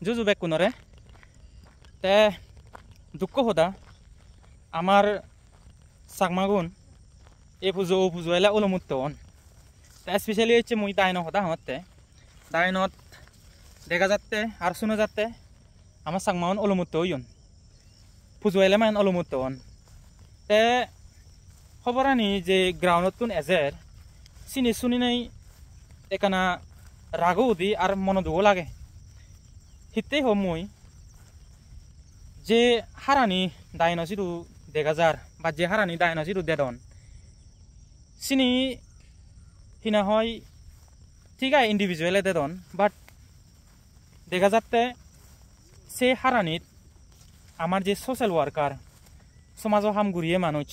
জুজু বেকুনরে তে দুঃখ হদা আমার সাকমাগুন এ পুজো ও পুজো এলা অলমুত্ত অন তা স্পেশালি হচ্ছে মুই দায়ন হদা হতে দায়নত দেখা যাতে আর শুনে যাতে আমার সাকমাউন অলমুত্ত হইন পুজো এলে মান অলমুত্ত অন তে খবরানি যে গ্রাউন্ডত কোন এজের চিনি শুনি নাই এখানা রাগও দি আর মনোযোগও লাগে হিতেই হম মুই যে হারানি দায়ন যিটো দেখা যার বা যে হারানি দায়ন যিটো দেদন চিনি হিনা হয় ঠিক আছে ইন্ডিভিজুয়ালে দেদন বাট দেখা যাতে সে হারানিত আমার যে সোশ্যাল ওয়ার্কার সমাজ হামগুড়িয়ে মানুষ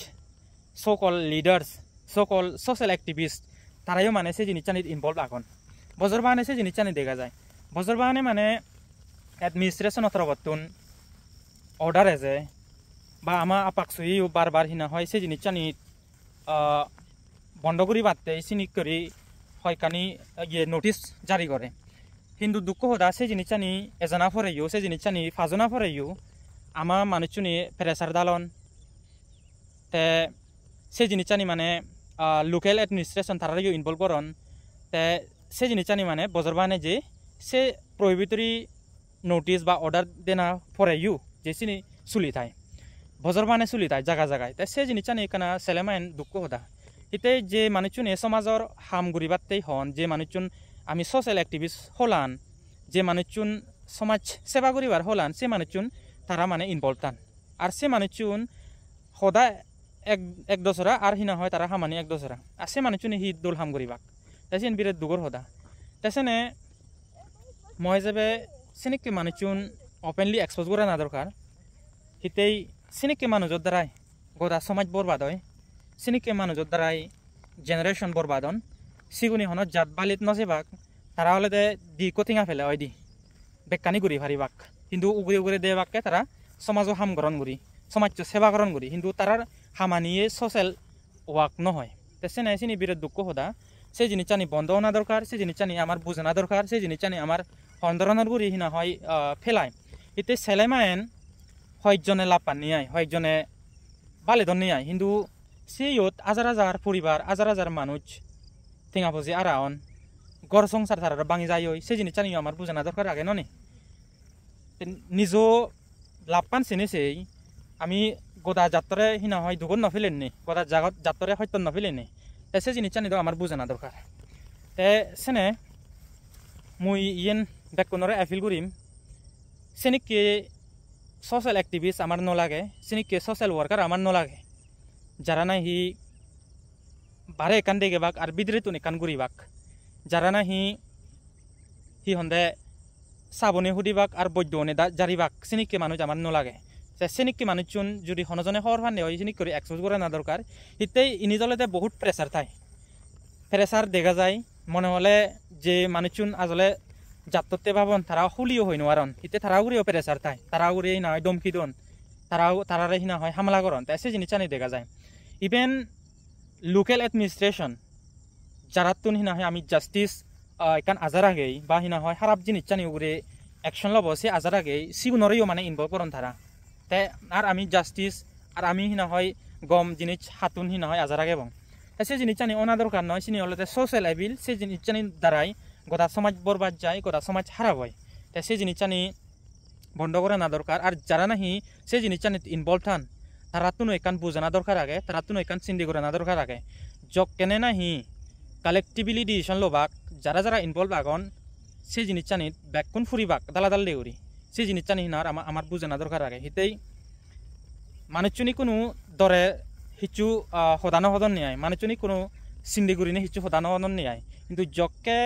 সকল লিডার্স সকল সোশ্যাল অ্যাক্টিভিস্ট তারাইও মানে সে জিনিসটানিত ইনভলভ এখন বজর বাহানে সে জিনিসটানি দেখা যায় বজর বাহানে মানে এডমিনিস্ট্রেশন অথরবর্তন অর্ডার এজে বা আমার আপাকসই বারবার হিনা হয় সে জিনিসটানি বন্ধ করি বাদতে চিনিক করি হয়কানি ইয়ে নোটিস জারি করে কিন্তু দুঃখ হদা সে জিনিসটানি এজনা ফরাইও সে জিনিসটানি ফাজনা ফরাইও আমার মানুষজনী প্রেসার দালন তে সে জিনিসটানি মানে লোকাল এডমিনিস্ট্রেশন তারাইও ইনভলভ করন তে সে জিনিসটানি মানে বজর বাহানে যে সে প্রহিবিটরি নোটিস বা অর্ডার দেনা ফরাইও যে চিনি চুলি থায় বজর বাহানে চুলি থায় জায়গা জায়গায় তাই সে জিনিসটানি এখানে সেলেমাইন দুঃখ হদা এতে যে মানুষজনে সমাজের হামগুড়ি বাত্তেই হন যে মানুষজন আমি সোশ্যাল অ্যাক্টিভিস্ট হলান যে মানুষজন সমাজ সেবা করিবার হলান সে মানুষজন তারা মানে ইনভলভ থান আর সে মানুষজন সদা এক দশরা আর হিনা হয় তারা হামানি এক দশরা আর সে মানুষজনে হি দোল হাম করিবাক তাই বিরাট দুগর হদা তাইনে মই যাবে চিনিকি মানুষজন ওপেনলি এক্সপোজ করা না দরকার হিতেই চিনিকি মানুষের দ্বারাই গোটা সমাজ বরবাদ হয় চিনিকি মানুষের দ্বারাই জেনারেশন বরবাদ হন সিগুনি হন জাত বালিত নজেবাক তারা হলে দি কঠিঙা ফেলে হয় দি বেকানি ঘুরি ফারিবাক কিন্তু উগুরি উগুরি দেবাকে তারা সমাজও হামগ্রহণ করি সমাজ সেবাকরণ করি কিন্তু তারার হামানিয়ে সোশ্যাল ওয়ার্ক নহয় তেসে নাই চিনি বিরাট দুঃখ হদা সে জিনিসটানি বন্ধ হওয়া দরকার সে জিনিসটানি আমার বুঝানা দরকার সে জিনিসটানি আমার হন্দরণের গুড়ি হিনা হয় ফেলায় এতে সেলেমায়েন হয়জনে লাভ পান নিয়ে হয়জনে বালেদন নিয়ে কিন্তু সেইত হাজার হাজার পরিবার হাজার হাজার মানুষ ঠেঙা বুঝি আর আন গড় সংসার তারা বাঙি যায় সে জিনিসটানি আমার বুঝানা দরকার আগে ননি নিজ লাভ পান চিনিছেই আমি গোদা যাত্রে হিনা হয় দুগুণ নফেলেন নি গোদা জাগত যাত্রে সত্য নফেলেন নি সে জিনিসটানি আমার বুঝানা দরকার তে সেনে মুই ইয়েন বেকুনরে এফিল করিম সেনিকে সোশ্যাল অ্যাক্টিভিস্ট আমার নলাগে সেনিকে সোশ্যাল ওয়ার্কার আমার নলাগে যারা না হি বারে একান দেগেবাক আর বিদ্রেতুন একান গুরিবাক যারা না হি হন্দে সাবনে হুদিবাক আর বৈদ্যনে জারিবাক সেনিকে মানুষ আমার নলাগে সেনিকে মানুষজন যদি হনজনে হওয়ার ফান্ডে হয় সেনিক করে এক্সপোজ করে না দরকার ইতেই ইনিজলেতে বহুত প্রেসার থায় প্রেসার দেখা যায় মনে হলে যে মানুষজন আসলে যাত্রতে ভাবন তারা হুলিও হই নোয়ারন ইতে তারা উড়িও প্রেসার থায় তারা উড়ে না হয় দমকি দন তারারে হিনা হয় হামলা করন তাই সে জিনিসটানি দেখা যায় ইভেন লোকাল এডমিনিস্ট্রেশন যারা তুন হিনা হয় আমি জাস্টিস এখান আজার আগেই বা হিনা হয় খারাপ জিনিসটানি উড়ে অ্যাকশন লব সে আজার আগেই সিগুনরেও মানে ইনভলভ করন তারা তাই আর আমি জাস্টিস আর আমি হিনা হয় গম জিনিস হাতুন হিনা হয় আজার আগে বং সে জিনিসটানি অনা দরকার নয় চিনি হলে সোশ্যাল এবিল সে জিনিসটানি দ্বারাই গোটা সমাজ বরবাদ যায় গোটা সমাজ খারাপ হয় তাই সে জিনিসটানি বন্ধ করে না দরকার আর যারা নাহি সে জিনিসটানি ইনভলভ থান তারা তুনো একান বুঝানা দরকার আগে তারা তুনো একান চিন্দি করে না দরকার আগে যক কেনে নাহি কালেক্টিভলি ডিসিশন লবাক যারা যারা ইনভলভ আগন সে জিনিসটানি ব্যাকুন ফুরিবাক দালাদাল দেউরি সে জিনিসটানি হিনার আমার বুঝানা দরকার আগে হিতেই মানুষজনী কোনো দরে হিচু সদানো সদন নিয়ায় মানুষজনী কোনো চিন্দিগুড়ি নে হিচু সদানো সদন নিয়ায় কিন্তু যকে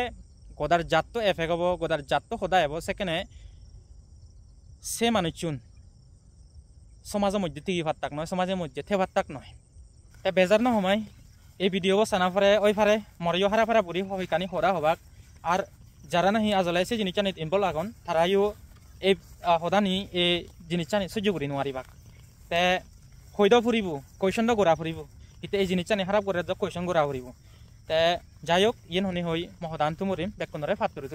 গোদার জাতটো এফেক্ট হব গোদার জাতটো সদায় হব সেখানে সে মানুষজন সমাজের মধ্যে টিকি ভাত্তাক নয় সমাজের মধ্যে থে ভাত্তাক নয় তাই বেজার না সময় এই ভিডিও সানা ফারে ওই ফারে মরিও হারা ফারা বুড়ি হইকানি সদা হবাক আর যারা নাহি আজলাই সে জিনিসটানি ইনভলভ আগন তারাইও এই সদানি এই জিনিসটানি সহ্য করি নোৱাৰিবাক তে হইদ ফুরিব কৈশন্দ গোড়া ফুরিব ইতে এই জিনিসটানি খারাপ করে কৈশন গোড়া ফুরিব তে যাই হোক ইয়েন হনি হই মহদান তুমরিম বেকুনরে ফাত করে